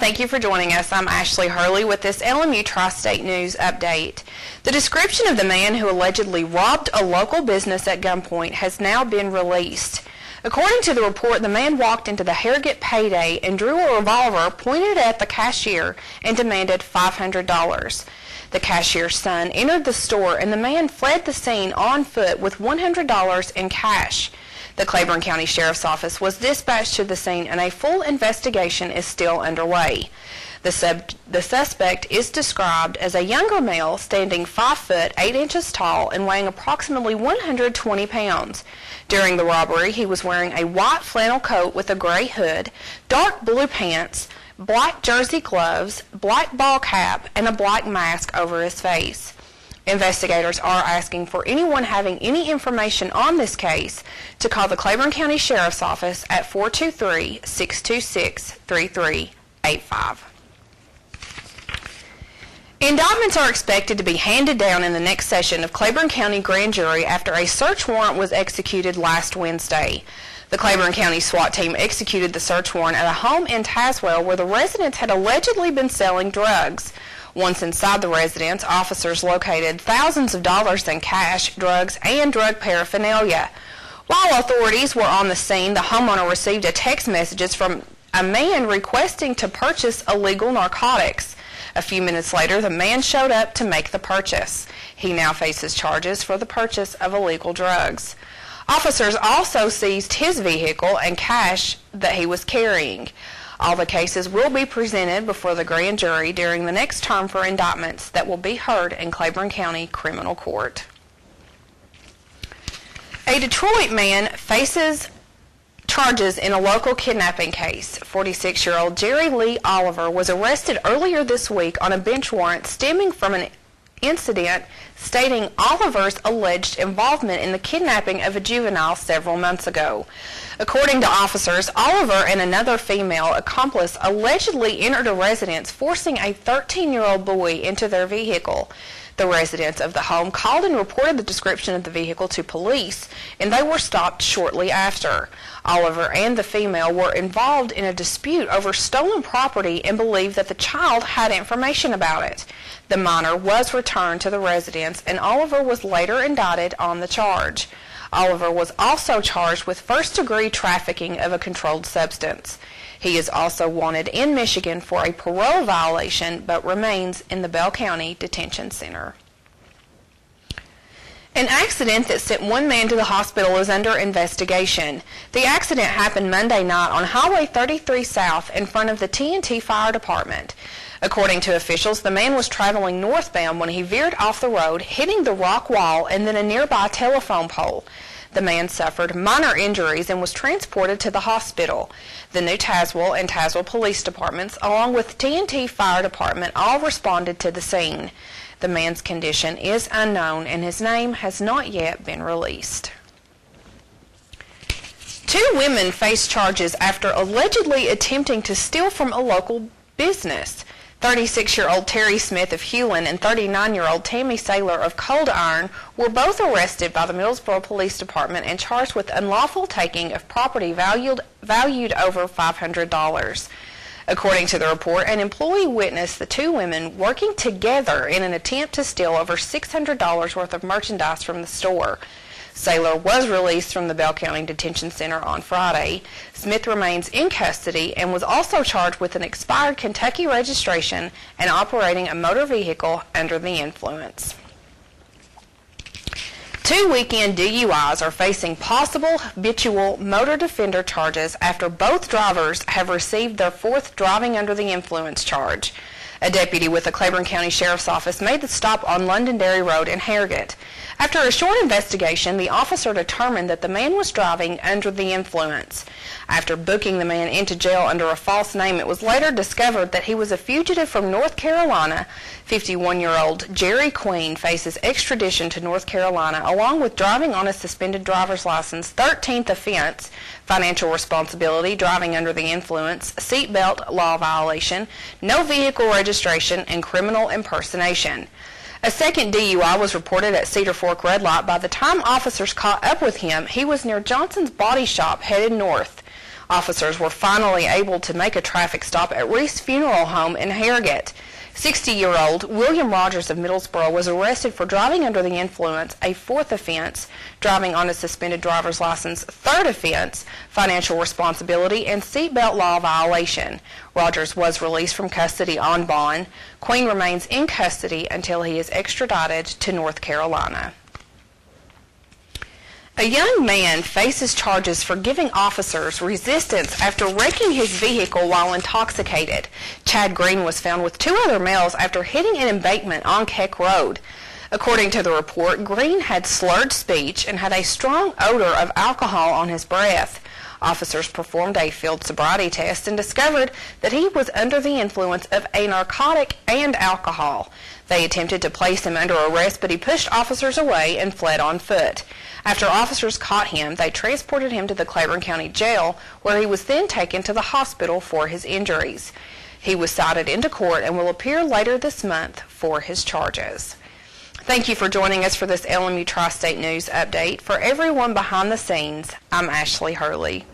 thank you for joining us. I'm Ashley Hurley with this LMU Tri-State News update. The description of the man who allegedly robbed a local business at gunpoint has now been released. According to the report, the man walked into the Harrogate Payday and drew a revolver, pointed at the cashier, and demanded $500. The cashier's son entered the store and the man fled the scene on foot with $100 in cash. The Claiborne County Sheriff's Office was dispatched to the scene and a full investigation is still underway. The suspect is described as a younger male standing 5 foot 8 inches tall and weighing approximately 120 pounds. During the robbery, he was wearing a white flannel coat with a gray hood, dark blue pants, black jersey gloves, black ball cap, and a black mask over his face. Investigators are asking for anyone having any information on this case to call the Claiborne County Sheriff's Office at 423-626-3385. Indictments are expected to be handed down in the next session of Claiborne County Grand Jury after a search warrant was executed last Wednesday. The Claiborne County SWAT team executed the search warrant at a home in Tazewell where the residents had allegedly been selling drugs. Once inside the residence, officers located thousands of dollars in cash, drugs, and drug paraphernalia. While authorities were on the scene, the homeowner received a text message from a man requesting to purchase illegal narcotics. A few minutes later, the man showed up to make the purchase. He now faces charges for the purchase of illegal drugs. Officers also seized his vehicle and cash that he was carrying. All the cases will be presented before the grand jury during the next term for indictments that will be heard in Claiborne County Criminal Court. A Detroit man faces charges in a local kidnapping case. 46-year-old Jerry Lee Oliver was arrested earlier this week on a bench warrant stemming from an incident stating Oliver's alleged involvement in the kidnapping of a juvenile several months ago. According to officers, Oliver and another female accomplice allegedly entered a residence, forcing a 13-year-old boy into their vehicle. The residents of the home called and reported the description of the vehicle to police, and they were stopped shortly after. Oliver and the female were involved in a dispute over stolen property and believed that the child had information about it. The minor was returned to the residence, and Oliver was later indicted on the charge. Oliver was also charged with first-degree trafficking of a controlled substance. He is also wanted in Michigan for a parole violation, but remains in the Bell County Detention Center. An accident that sent one man to the hospital is under investigation. The accident happened Monday night on Highway 33 South in front of the TNT Fire Department. According to officials, the man was traveling northbound when he veered off the road, hitting the rock wall and then a nearby telephone pole. The man suffered minor injuries and was transported to the hospital. The New Tazewell and Tazewell Police Departments, along with TNT Fire Department, all responded to the scene. The man's condition is unknown and his name has not yet been released. 2 women face charges after allegedly attempting to steal from a local business. 36-year-old Terry Smith of Hewlin and 39-year-old Tammy Saylor of Cold Iron were both arrested by the Middlesboro Police Department and charged with unlawful taking of property valued over $500. According to the report, an employee witnessed the 2 women working together in an attempt to steal over $600 worth of merchandise from the store. Saylor was released from the Bell County Detention Center on Friday. Smith remains in custody and was also charged with an expired Kentucky registration and operating a motor vehicle under the influence. 2 weekend DUIs are facing possible habitual motor defender charges after both drivers have received their 4th driving under the influence charge. A deputy with the Claiborne County Sheriff's Office made the stop on Londonderry Road in Harrogate. After a short investigation, the officer determined that the man was driving under the influence. After booking the man into jail under a false name, it was later discovered that he was a fugitive from North Carolina. 51-year-old Jerry Queen faces extradition to North Carolina along with driving on a suspended driver's license, 13th offense, financial responsibility, driving under the influence, seatbelt law violation, no vehicle registration, and criminal impersonation. A second DUI was reported at Cedar Fork Red Light. By the time officers caught up with him, he was near Johnson's Body Shop headed north. Officers were finally able to make a traffic stop at Reese Funeral Home in Harrogate. 60-year-old William Rogers of Middlesboro was arrested for driving under the influence, a fourth offense, driving on a suspended driver's license, third offense, financial responsibility, and seatbelt law violation. Rogers was released from custody on bond. Queen remains in custody until he is extradited to North Carolina. A young man faces charges for giving officers resistance after wrecking his vehicle while intoxicated. Chad Green was found with two other males after hitting an embankment on Keck Road. According to the report, Green had slurred speech and had a strong odor of alcohol on his breath. Officers performed a field sobriety test and discovered that he was under the influence of a narcotic and alcohol. They attempted to place him under arrest, but he pushed officers away and fled on foot. After officers caught him, they transported him to the Claiborne County Jail, where he was then taken to the hospital for his injuries. He was cited into court and will appear later this month for his charges. Thank you for joining us for this LMU Tri-State News Update. For everyone behind the scenes, I'm Ashley Hurley.